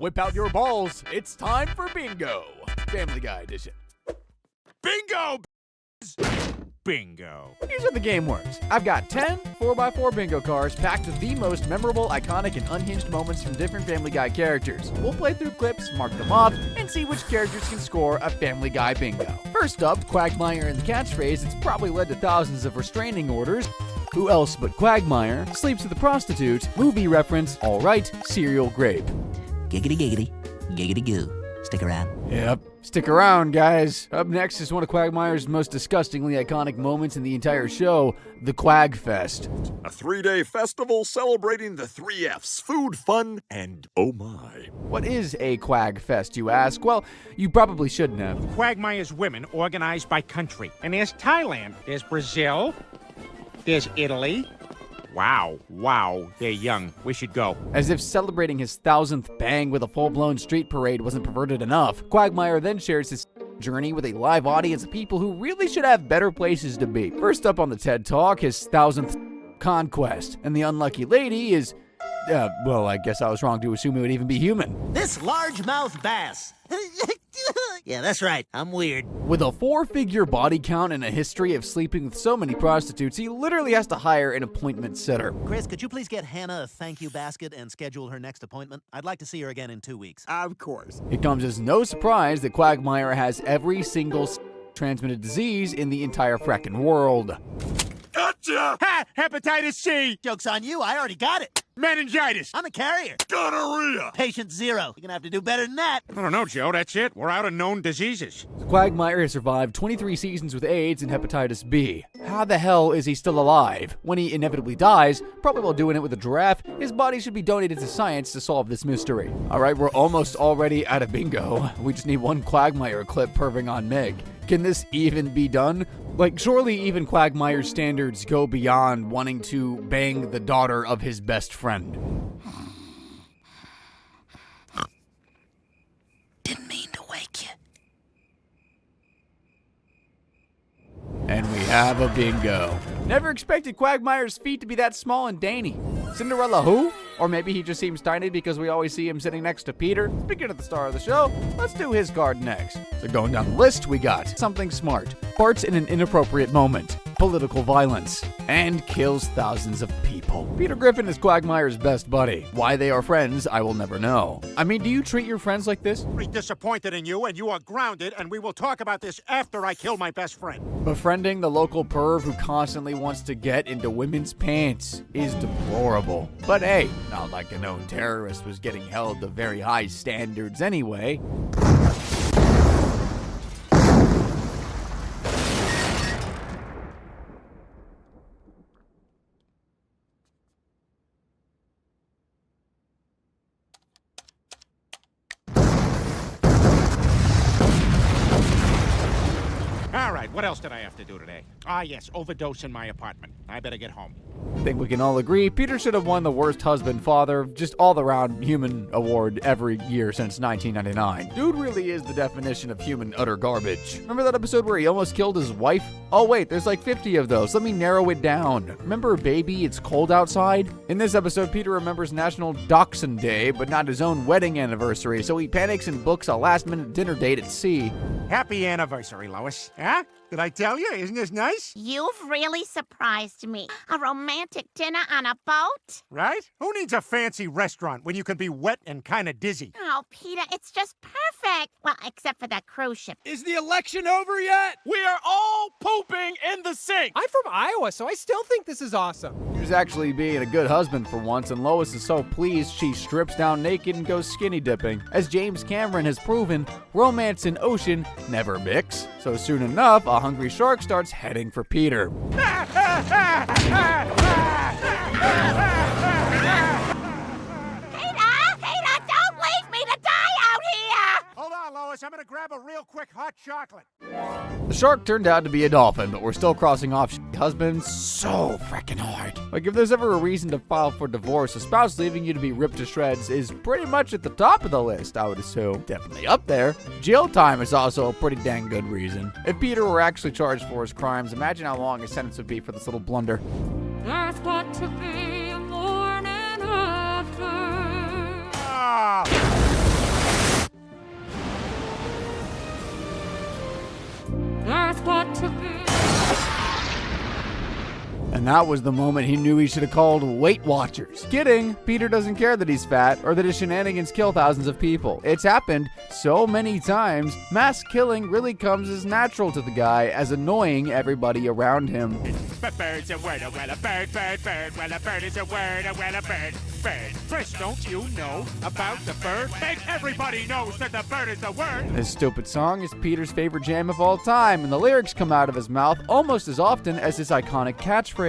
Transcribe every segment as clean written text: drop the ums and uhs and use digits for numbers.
whip out your balls. It's time for bingo. Family Guy edition. Bingo! Bingo. Here's how the game works. I've got 10 4x4 bingo cards packed with the most memorable, iconic, and unhinged moments from different Family Guy characters. We'll play through clips, mark them off, and see which characters can score a Family Guy bingo. First up, Quagmire and the catchphrase it's probably led to thousands of restraining orders. Who else but Quagmire? Sleeps with a prostitute. Movie reference. All right, cereal grape. Giggity giggity, giggity goo. Stick around. Yep. Stick around, guys. Up next is one of Quagmire's most disgustingly iconic moments in the entire show, the Quag Fest. A 3-day festival celebrating the 3 Fs, food, fun, and oh my. What is a Quag Fest, you ask? Well, you probably shouldn't have. Quagmire's women organized by country. And there's Thailand, there's Brazil, there's Italy. Wow, they're young. We should go. As if celebrating his 1000th bang with a full-blown street parade wasn't perverted enough, Quagmire then shares his journey with a live audience of people who really should have better places to be. First up on the TED Talk, his 1000th conquest. And the unlucky lady is, well, I guess I was wrong to assume it would even be human. This largemouth bass. Yeah, that's right. I'm weird. With a 4-figure body count and a history of sleeping with so many prostitutes, he literally has to hire an appointment setter. Chris, could you please get Hannah a thank you basket and schedule her next appointment? I'd like to see her again in 2 weeks. Of course. It comes as no surprise that Quagmire has every single transmitted disease in the entire frackin' world. Gotcha! Ha! Hepatitis C! Joke's on you, I already got it. Meningitis! I'm a carrier. Gonorrhea! Patient 0. You're gonna have to do better than that. I don't know, Joe. That's it. We're out of known diseases. Quagmire has survived 23 seasons with AIDS and hepatitis B. How the hell is he still alive? When he inevitably dies, probably while doing it with a giraffe, his body should be donated to science to solve this mystery. Alright, we're almost already out of bingo. We just need one Quagmire clip perving on Meg. Can this even be done? Like, surely even Quagmire's standards go beyond wanting to bang the daughter of his best friend. Didn't mean to wake you. And we have a bingo. Never expected Quagmire's feet to be that small and dainty. Cinderella who? Or maybe he just seems tiny because we always see him sitting next to Peter. Speaking of the star of the show, let's do his card next. So going down the list, we got something smart, farts in an inappropriate moment, political violence, and kills thousands of people. Peter Griffin is Quagmire's best buddy. Why they are friends, I will never know. I mean, do you treat your friends like this? We're disappointed in you, and you are grounded, and we will talk about this after I kill my best friend. Befriending the local perv who constantly wants to get into women's pants is deplorable. But hey, not like a known terrorist was getting held to very high standards anyway. All right, what else did I have to do today? Ah, yes, overdose in my apartment. I better get home. I think we can all agree Peter should have won the worst husband, father, just all-around human award every year since 1999. Dude really is the definition of human utter garbage. Remember that episode where he almost killed his wife? Oh wait, there's like 50 of those. Let me narrow it down. Remember Baby, It's Cold Outside? In this episode, Peter remembers National Dachshund Day, but not his own wedding anniversary, so he panics and books a last-minute dinner date at sea. Happy anniversary, Lois. Huh? Did I tell you? Isn't this nice? You've really surprised me. A romantic dinner on a boat? Right? Who needs a fancy restaurant when you can be wet and kind of dizzy? Oh, Peter, it's just perfect. Well, except for that cruise ship. Is the election over yet? We are all pooping in the sink. I'm from Iowa, so I still think this is awesome. He's actually being a good husband for once, and Lois is so pleased she strips down naked and goes skinny dipping. As James Cameron has proven, romance and ocean never mix. So soon enough, a hungry shark starts heading for Peter. Peter, don't leave me to die out here! Hold on, Lois. I'm going to grab a real quick hot chocolate. The shark turned out to be a dolphin, but we're still crossing off husbands so frickin' hard. Like, if there's ever a reason to file for divorce, a spouse leaving you to be ripped to shreds is pretty much at the top of the list, I would assume. Definitely up there. Jail time is also a pretty dang good reason. If Peter were actually charged for his crimes, imagine how long his sentence would be for this little blunder. There's got to be a morning after. Ah! what to be. And that was the moment he knew he should have called Weight Watchers. Kidding, Peter doesn't care that he's fat or that his shenanigans kill thousands of people. It's happened so many times, mass killing really comes as natural to the guy as annoying everybody around him. But bird's a word, well a bird, well a bird is a word, well a bird. Chris, don't you know about the bird? Make everybody knows that the bird is a word. This stupid song is Peter's favorite jam of all time, and the lyrics come out of his mouth almost as often as his iconic catchphrase.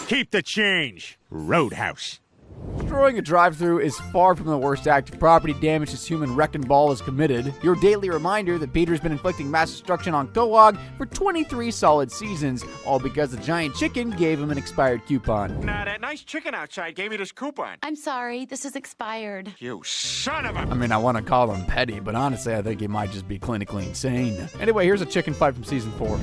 Keep the change, Roadhouse. Destroying a drive-thru is far from the worst act of property damage this human wrecking ball has committed. Your daily reminder that Peter's been inflicting mass destruction on Coag for 23 solid seasons, all because the giant chicken gave him an expired coupon. Now, that nice chicken outside gave me this coupon. I'm sorry, this is expired. You son of a... I mean, I want to call him petty, but honestly, I think he might just be clinically insane. Anyway, here's a chicken fight from season 4.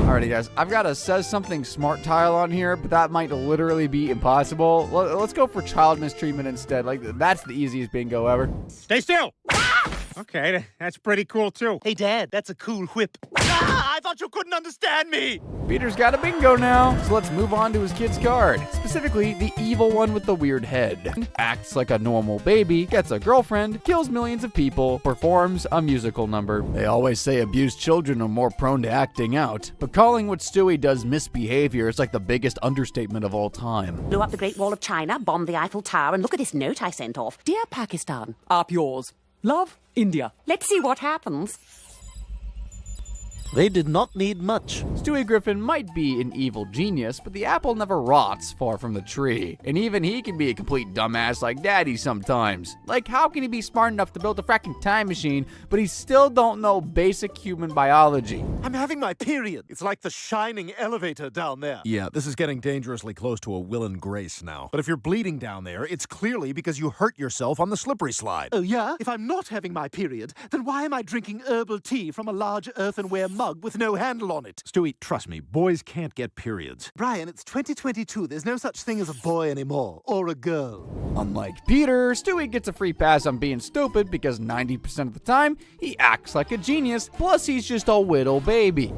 Alrighty guys, I've got a says something smart tile on here, but that might literally be impossible. Let's go for child mistreatment instead. Like, that's the easiest bingo ever. Stay still. Okay, that's pretty cool too. Hey, Dad, that's a cool whip. I thought you couldn't understand me. Peter's got a bingo now, so let's move on to his kid's card. Specifically, the evil one with the weird head. Acts like a normal baby, gets a girlfriend, kills millions of people, performs a musical number. They always say abused children are more prone to acting out, but calling what Stewie does misbehavior is like the biggest understatement of all time. Blew up the Great Wall of China, bombed the Eiffel Tower, and look at this note I sent off. Dear Pakistan, Up yours. Love, India. let's see what happens. They did not need much. Stewie Griffin might be an evil genius, but the apple never rots far from the tree. And even he can be a complete dumbass like Daddy sometimes. Like, how can he be smart enough to build a fracking time machine, but he still don't know basic human biology? I'm having my period. It's like the shining elevator down there. Yeah, this is getting dangerously close to a Will and Grace now. But if you're bleeding down there, it's clearly because you hurt yourself on the slippery slide. Oh, yeah? If I'm not having my period, then why am I drinking herbal tea from a large earthenware mug with no handle on it? Stewie, trust me, boys can't get periods. Brian, it's 2022. There's no such thing as a boy anymore. Or a girl. Unlike Peter, Stewie gets a free pass on being stupid because 90% of the time, he acts like a genius, plus he's just a little baby.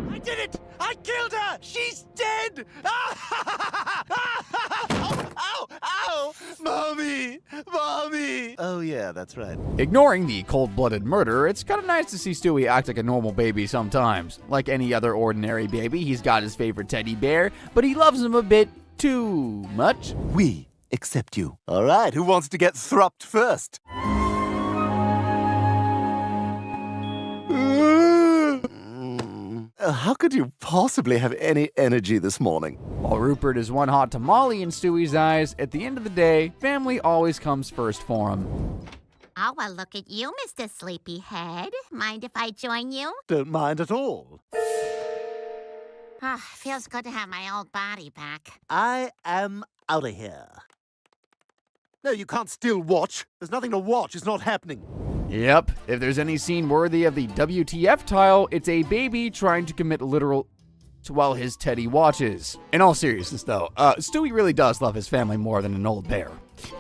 I did it! I killed her! She's dead! Ow! Ow! Mommy! Mommy! Oh, yeah, that's right. Ignoring the cold-blooded murder, it's kind of nice to see Stewie act like a normal baby sometimes. Like any other ordinary baby, he's got his favorite teddy bear, but he loves him a bit too much. We accept you. All right, who wants to get thrupped first? How could you possibly have any energy this morning? While Rupert is one hot tamale in Stewie's eyes, at the end of the day, family always comes first for him. Oh, well, look at you, Mr. Sleepyhead. Mind if I join you? Don't mind at all. Feels good to have my old body back. I am out of here. No, you can't still watch. There's nothing to watch. It's not happening. Yep, if there's any scene worthy of the WTF tile, it's a baby trying to commit literal while his teddy watches. In all seriousness, though, Stewie really does love his family more than an old bear.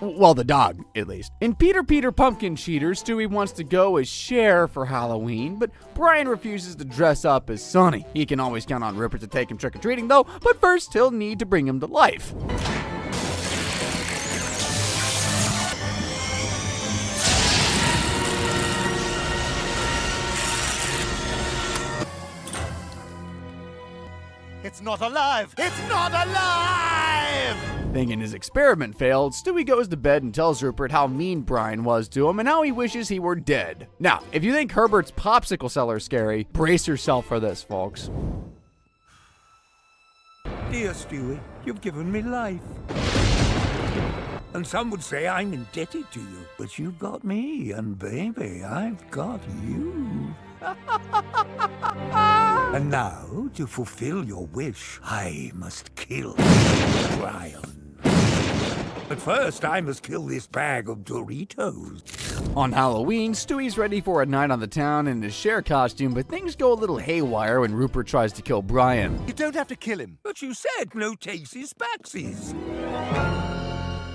Well, the dog, at least. In Peter Pumpkin Cheater, Stewie wants to go as Cher for Halloween, but Brian refuses to dress up as Sonny. He can always count on Rupert to take him trick-or-treating, though, but first he'll need to bring him to life. It's not alive! It's not alive! Thinking his experiment failed, Stewie goes to bed and tells Rupert how mean Brian was to him and how he wishes he were dead. Now, if you think Herbert's popsicle cellar is scary, brace yourself for this, folks. Dear Stewie, you've given me life. And some would say I'm indebted to you, but you've got me, and baby, I've got you. And now, to fulfill your wish, I must kill Brian. But first, I must kill this bag of Doritos. On Halloween, Stewie's ready for a night on the town in his Cher costume, but things go a little haywire when Rupert tries to kill Brian. You don't have to kill him. But you said no takesies backsies.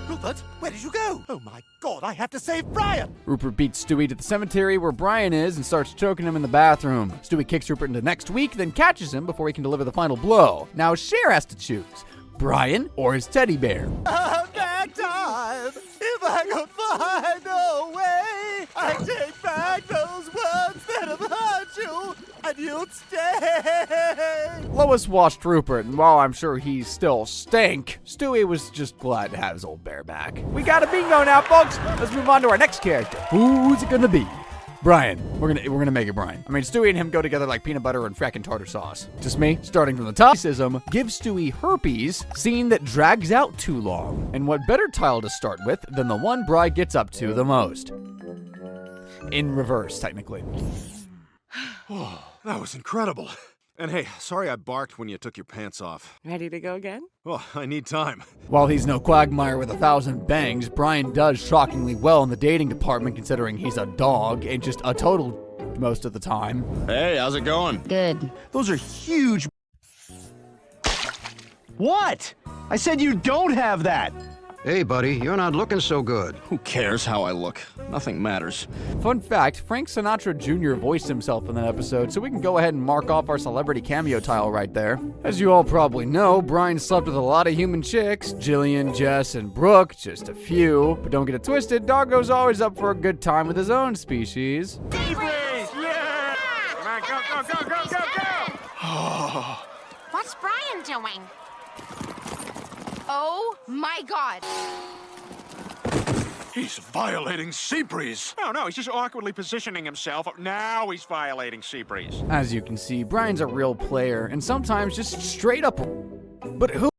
Rupert, where did you go? Oh my God, I have to save Brian! Rupert beats Stewie to the cemetery where Brian is and starts choking him in the bathroom. Stewie kicks Rupert into next week, then catches him before he can deliver the final blow. Now Cher has to choose Brian or his teddy bear. Back time! If I could find a way, I'd take back those words that have hurt you, and you'd stay! Lois watched Rupert, and while I'm sure he still stank, Stewie was just glad to have his old bear back. We got a bingo now, folks! Let's move on to our next character. Who's it gonna be? Brian. We're gonna make it Brian. I mean, Stewie and him go together like peanut butter and frackin' tartar sauce. Just me, starting from the top. Racism gives Stewie herpes, scene that drags out too long. And what better title to start with than the one Bri gets up to the most? In reverse, technically. Oh, that was incredible. And hey, sorry I barked when you took your pants off. Ready to go again? Oh, I need time. While he's no Quagmire with 1,000 bangs, Brian does shockingly well in the dating department considering he's a dog and just a total most of the time. Hey, how's it going? Good. Those are huge. What? I said you don't have that! Hey, buddy, you're not looking so good. Who cares how I look? Nothing matters. Fun fact, Frank Sinatra Jr. voiced himself in that episode, so we can go ahead and mark off our celebrity cameo tile right there. As you all probably know, Brian slept with a lot of human chicks, Jillian, Jess, and Brooke, just a few. But don't get it twisted, Doggo's always up for a good time with his own species. Zebras! Yeah! Come on, go! What's Brian doing? Oh my God. He's violating Seabreeze. No, he's just awkwardly positioning himself. Now he's violating Seabreeze. As you can see, Brian's a real player, and sometimes just straight up. But who?